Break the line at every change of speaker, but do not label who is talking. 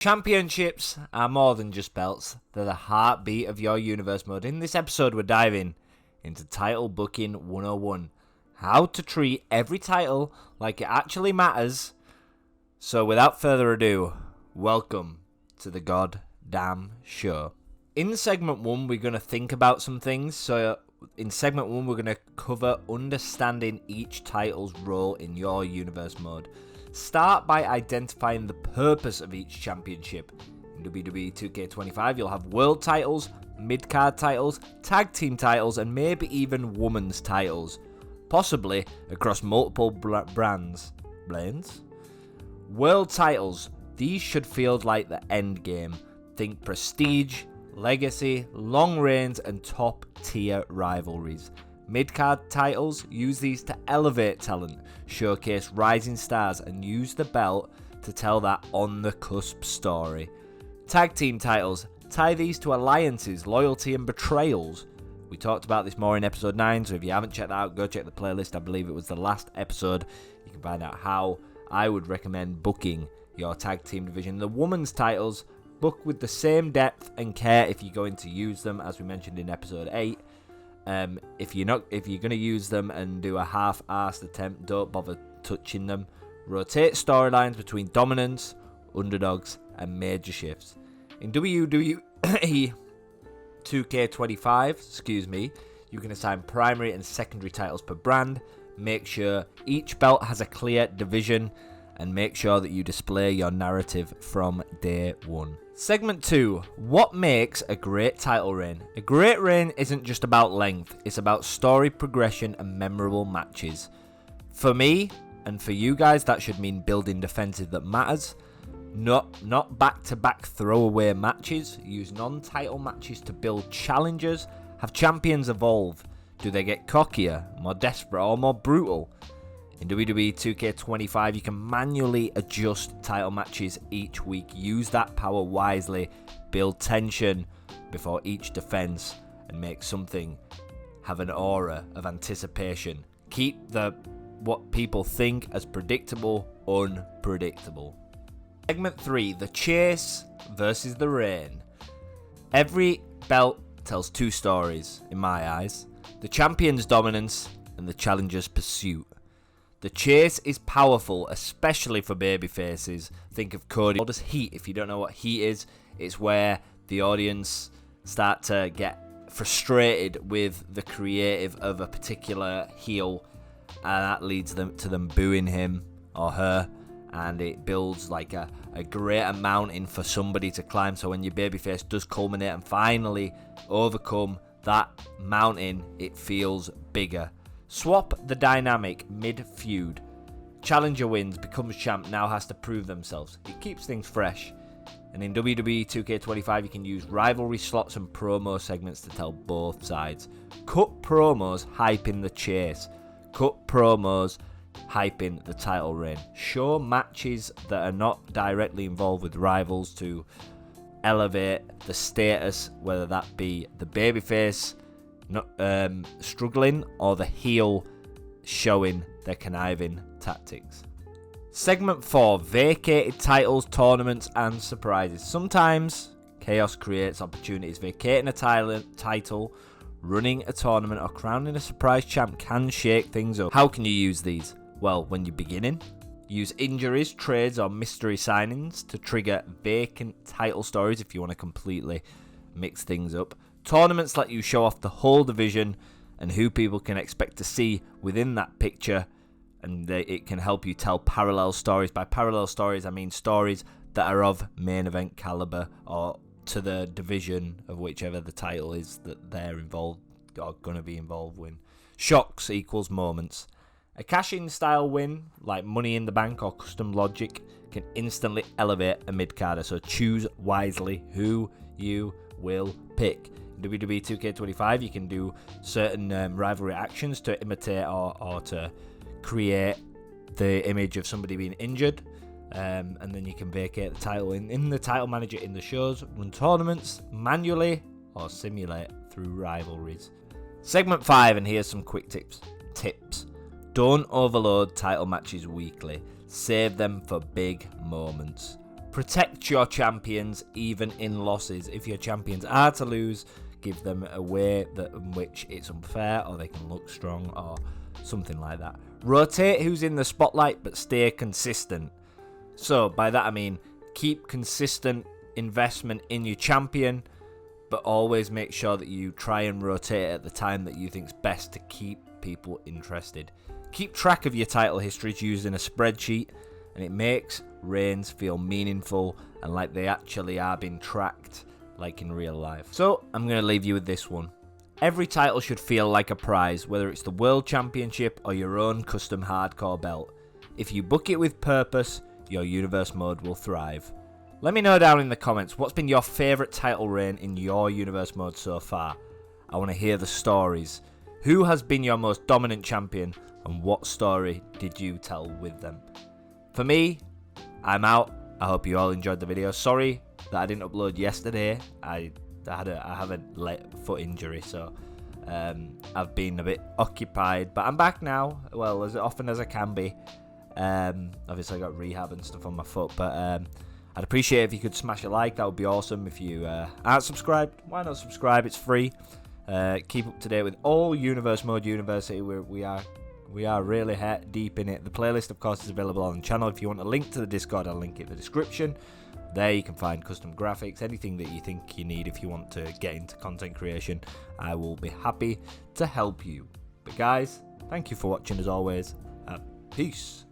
Championships are more than just belts, they're the heartbeat of your universe mode. In this episode, we're diving into Title Booking 101. How to treat every title like it actually matters. So without further ado, welcome to the goddamn show. In segment 1, we're going to think about some things. So in segment 1, we're going to cover understanding each title's role in your universe mode. Start by identifying the purpose of each championship. In WWE 2k25, you'll have world titles, midcard titles, tag team titles, and maybe even women's titles. Possibly across multiple brands. World titles. These should feel like the end game. Think prestige, legacy, long reigns, and top tier rivalries. Midcard titles, use these to elevate talent, showcase rising stars, and use the belt to tell that on-the-cusp story. Tag team titles, tie these to alliances, loyalty, and betrayals. We talked about this more in episode 9, so if you haven't checked that out, go check the playlist. I believe it was the last episode. You can find out how I would recommend booking your tag team division. The women's titles, book with the same depth and care if you're going to use them, as we mentioned in episode 8. If you're going to use them and do a half-assed attempt, don't bother touching them. Rotate storylines between dominance, underdogs, and major shifts. In WWE 2k25, you can assign primary and secondary titles per brand. Make sure each belt has a clear division, and make sure that you display your narrative from day one. Segment 2. What makes a great title reign? A great reign isn't just about length, it's about story progression and memorable matches. For me, and for you guys, that should mean building defenses that matters. Not back-to-back throwaway matches. Use non-title matches to build challenges. Have champions evolve. Do they get cockier, more desperate, or more brutal? In WWE 2k25, you can manually adjust title matches each week. Use that power wisely. Build tension before each defense and make something have an aura of anticipation. Keep what people think as predictable, unpredictable. Segment 3, the chase versus the reign. Every belt tells two stories, in my eyes. The champion's dominance and the challenger's pursuit. The chase is powerful, especially for babyfaces. Think of Cody. What does heat? If you don't know what heat is, it's where the audience start to get frustrated with the creative of a particular heel, and that leads them to them booing him or her, and it builds like a greater mountain for somebody to climb. So when your babyface does culminate and finally overcome that mountain, it feels bigger. Swap the dynamic mid-feud. Challenger wins, becomes champ, now has to prove themselves. It keeps things fresh. And in WWE 2k25, you can use rivalry slots and promo segments to tell both sides. Cut promos hyping the chase. Cut promos hyping the title reign. Show matches that are not directly involved with rivals to elevate the status, whether that be the babyface struggling or the heel showing their conniving tactics. Segment 4, vacated titles, tournaments, and surprises. Sometimes chaos creates opportunities. Vacating a title, running a tournament, or crowning a surprise champ can shake things up. How can you use these? Well, when you're beginning, use injuries, trades, or mystery signings to trigger vacant title stories if you want to completely mix things up. Tournaments let you show off the whole division and who people can expect to see within that picture, and it can help you tell parallel stories. By parallel stories, I mean stories that are of main event caliber or to the division of whichever the title is that they're involved or going to be involved with. Shocks equals moments. A cash-in style win, like Money in the Bank or Custom Logic, can instantly elevate a mid-carder, so choose wisely who you will pick. In WWE 2k25, you can do certain rivalry actions to imitate or to create the image of somebody being injured, and then you can vacate the title in the title manager in the shows, run tournaments manually or simulate through rivalries. Segment 5, and here's some quick tips. Don't overload title matches weekly. Save them for big moments. Protect your champions even in losses. If your champions are to lose, give them a way in which it's unfair, or they can look strong, or something like that. Rotate who's in the spotlight, but stay consistent. So by that I mean keep consistent investment in your champion, but always make sure that you try and rotate at the time that you think's best to keep people interested. Keep track of your title histories using a spreadsheet, and it makes reigns feel meaningful and like they actually are being tracked like in real life. So I'm going to leave you with this one. Every title should feel like a prize, whether it's the World Championship or your own custom hardcore belt. If you book it with purpose, your universe mode will thrive. Let me know down in the comments what's been your favourite title reign in your universe mode so far. I want to hear the stories. Who has been your most dominant champion, and what story did you tell with them? For me, I'm out. I hope you all enjoyed the video. Sorry that I didn't upload yesterday. I have a foot injury, so I've been a bit occupied, but I'm back now. Well, as often as I can be. Obviously I got rehab and stuff on my foot, but I'd appreciate if you could smash a like. That would be awesome. If you aren't subscribed, why not subscribe? It's free. Keep up to date with all Universe Mode University. We are really deep in it. The playlist, of course, is available on the channel. If you want a link to the Discord, I'll link it in the description. There you can find custom graphics, anything that you think you need if you want to get into content creation. I will be happy to help you. But guys, thank you for watching as always. Peace.